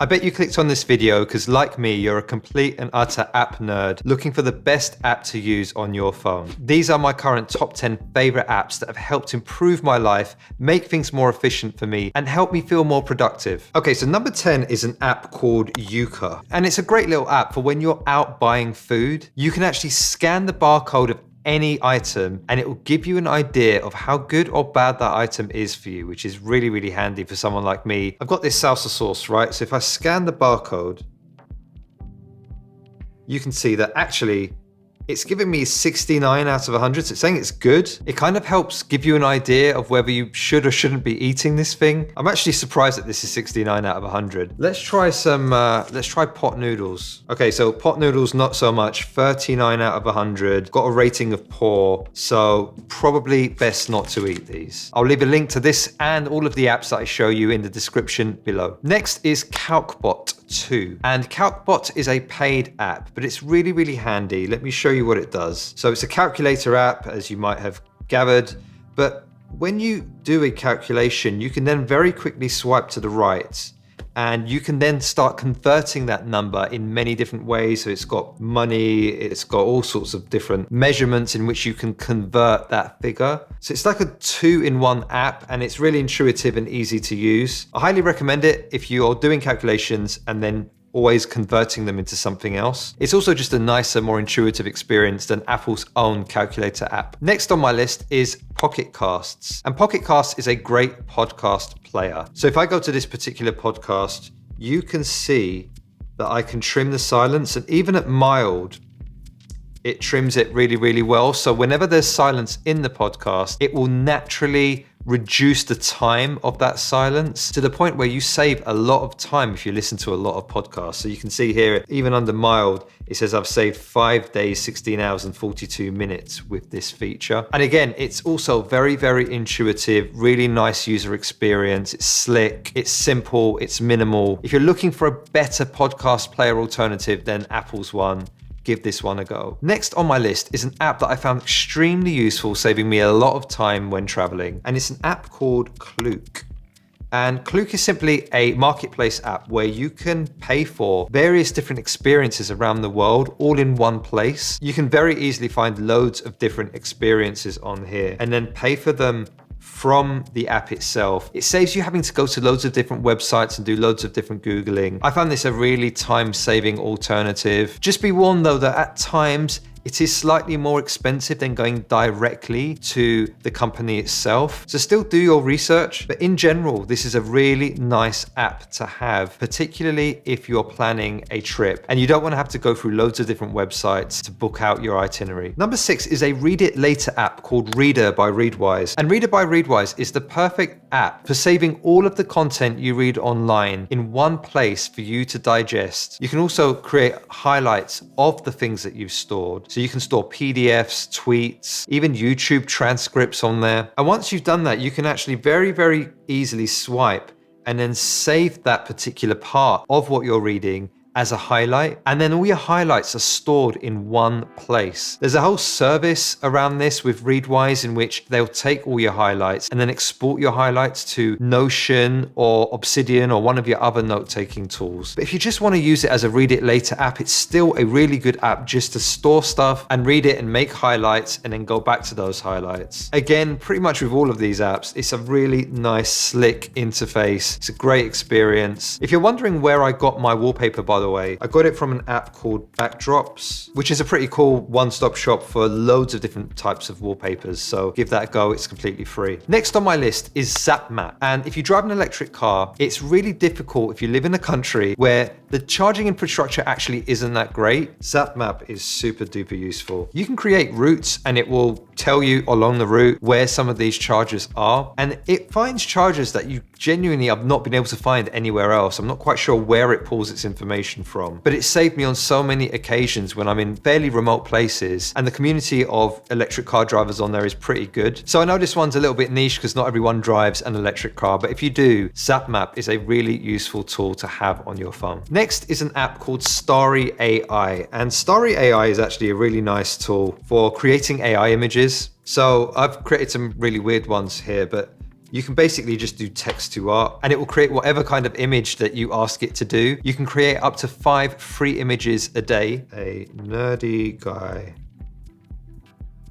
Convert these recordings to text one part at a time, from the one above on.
I bet you clicked on this video because, like me, you're a complete and utter app nerd looking for the best app to use on your phone. These are my current top 10 favorite apps that have helped improve my life, make things more efficient for me, and help me feel more productive. Okay, so number 10 is an app called Yuka. And it's a great little app for when you're out buying food. You can actually scan the barcode of any item and it will give you an idea of how good or bad that item is for you, which is really, really handy for someone like me. I've got this salsa sauce, right? So if I scan the barcode, you can see that actually it's giving me 69 out of 100. So it's saying it's good. It kind of helps give you an idea of whether you should or shouldn't be eating this thing. I'm actually surprised that this is 69 out of 100. Let's try pot noodles. Okay, so pot noodles, not so much. 39 out of 100. Got a rating of poor, so probably best not to eat these. I'll leave a link to this and all of the apps that I show you in the description below. Next is Calcbot 2. And Calcbot is a paid app, but it's really, really handy. Let me show you what it does. So it's a calculator app, as you might have gathered, but when you do a calculation, you can then very quickly swipe to the right and you can then start converting that number in many different ways. So it's got money, it's got all sorts of different measurements in which you can convert that figure. So it's like a two-in-one app and it's really intuitive and easy to use. I highly recommend it if you're doing calculations and then always converting them into something else. It's also just a nicer, more intuitive experience than Apple's own calculator app. Next on my list is PocketCasts. And PocketCasts is a great podcast player. So if I go to this particular podcast, you can see that I can trim the silence, and even at mild, it trims it really, really well. So whenever there's silence in the podcast, it will naturally reduce the time of that silence to the point where you save a lot of time if you listen to a lot of podcasts. So you can see here, even under mild, it says I've saved 5 days, 16 hours and 42 minutes with this feature. And again, it's also very, very intuitive, really nice user experience. It's slick, it's simple, it's minimal. If you're looking for a better podcast player alternative than Apple's one, give this one a go. Next on my list is an app that I found extremely useful, saving me a lot of time when traveling. And it's an app called Klook. And Klook is simply a marketplace app where you can pay for various different experiences around the world all in one place. You can very easily find loads of different experiences on here and then pay for them from the app itself. It saves you having to go to loads of different websites and do loads of different Googling. I found this a really time-saving alternative. Just be warned though that at times it is slightly more expensive than going directly to the company itself. So still do your research, but in general, this is a really nice app to have, particularly if you're planning a trip and you don't want to have to go through loads of different websites to book out your itinerary. Number 6 is a read it later app called Reader by Readwise. And Reader by Readwise is the perfect app for saving all of the content you read online in one place for you to digest. You can also create highlights of the things that you've stored. So you can store PDFs, tweets, even YouTube transcripts on there. And once you've done that, you can actually very, very easily swipe and then save that particular part of what you're reading as a highlight, and then all your highlights are stored in one place. There's a whole service around this with Readwise in which they'll take all your highlights and then export your highlights to Notion or Obsidian or one of your other note-taking tools. But if you just want to use it as a read it later app, it's still a really good app just to store stuff and read it and make highlights and then go back to those highlights. Again, pretty much with all of these apps, it's a really nice, slick interface. It's a great experience. If you're wondering where I got my wallpaper, by the way, I got it from an app called Backdrops, which is a pretty cool one-stop shop for loads of different types of wallpapers. So give that a go, it's completely free. Next on my list is ZapMap. And if you drive an electric car, it's really difficult if you live in a country where the charging infrastructure actually isn't that great. ZapMap is super duper useful. You can create routes and it will tell you along the route where some of these chargers are. And it finds chargers that you genuinely have not been able to find anywhere else. I'm not quite sure where it pulls its information from, but it saved me on so many occasions when I'm in fairly remote places, and the community of electric car drivers on there is pretty good. So I know this one's a little bit niche because not everyone drives an electric car, but if you do, ZapMap is a really useful tool to have on your phone. Next is an app called StarryAi, and StarryAi is actually a really nice tool for creating AI images. So I've created some really weird ones here, but You can basically just do text to art and it will create whatever kind of image that you ask it to do. You can create up to 5 free images a day. A nerdy guy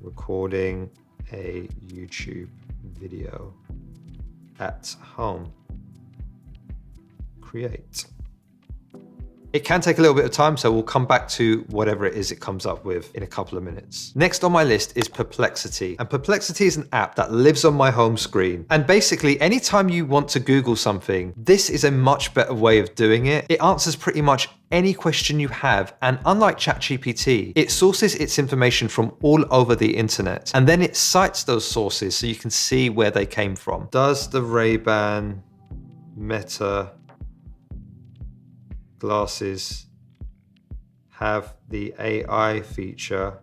recording a YouTube video at home. Create. It can take a little bit of time, so we'll come back to whatever it is it comes up with in a couple of minutes. Next on my list is Perplexity. And Perplexity is an app that lives on my home screen. And basically, anytime you want to Google something, this is a much better way of doing it. It answers pretty much any question you have. And unlike ChatGPT, it sources its information from all over the internet. And then it cites those sources so you can see where they came from. Does the Ray-Ban Meta glasses have the AI feature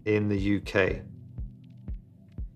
in the UK?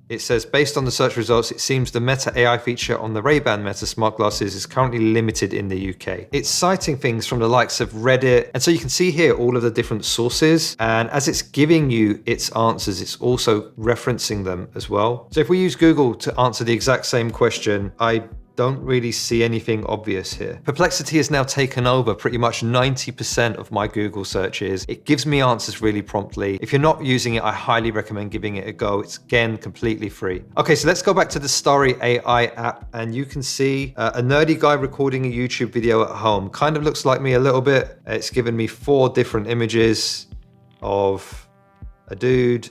It says, based on the search results, it seems the Meta AI feature on the Ray-Ban Meta smart glasses is currently limited in the UK. It's citing things from the likes of Reddit. And so you can see here all of the different sources. And as it's giving you its answers, it's also referencing them as well. So if we use Google to answer the exact same question, I don't really see anything obvious here. Perplexity has now taken over pretty much 90% of my Google searches. It gives me answers really promptly. If you're not using it, I highly recommend giving it a go. It's again, completely free. Okay, so let's go back to the StarryAi app and you can see a nerdy guy recording a YouTube video at home. Kind of looks like me a little bit. It's given me 4 different images of a dude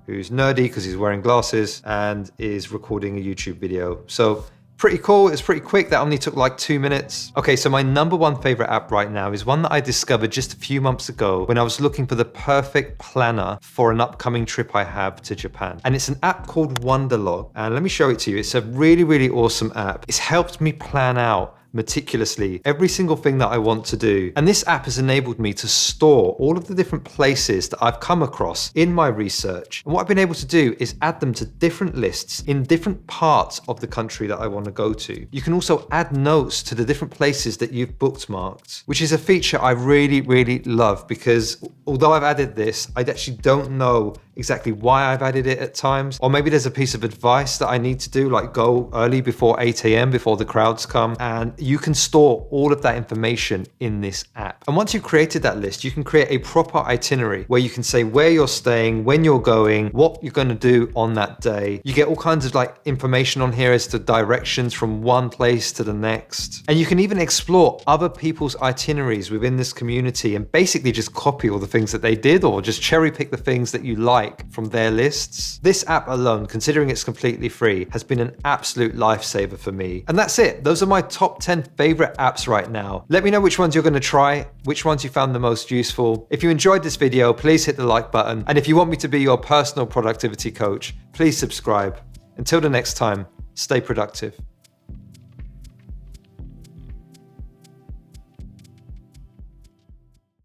who's nerdy because he's wearing glasses and is recording a YouTube video. So pretty cool, it's pretty quick, that only took like 2 minutes. Okay, so my #1 favorite app right now is one that I discovered just a few months ago when I was looking for the perfect planner for an upcoming trip I have to Japan. And it's an app called Wanderlog. And let me show it to you. It's a really, really awesome app. It's helped me plan out meticulously every single thing that I want to do. And this app has enabled me to store all of the different places that I've come across in my research. And what I've been able to do is add them to different lists in different parts of the country that I want to go to. You can also add notes to the different places that you've bookmarked, which is a feature I really, really love because although I've added this, I actually don't know exactly why I've added it at times. Or maybe there's a piece of advice that I need to do, like go early before 8 a.m. before the crowds come. And you can store all of that information in this app. And once you've created that list, you can create a proper itinerary where you can say where you're staying, when you're going, what you're going to do on that day. You get all kinds of like information on here as to directions from one place to the next. And you can even explore other people's itineraries within this community and basically just copy all the things that they did or just cherry pick the things that you like from their lists. This app alone, considering it's completely free, has been an absolute lifesaver for me. And that's it. Those are my top 10 favorite apps right now. Let me know which ones you're going to try, which ones you found the most useful. If you enjoyed this video, please hit the like button. And if you want me to be your personal productivity coach, please subscribe. Until the next time, stay productive.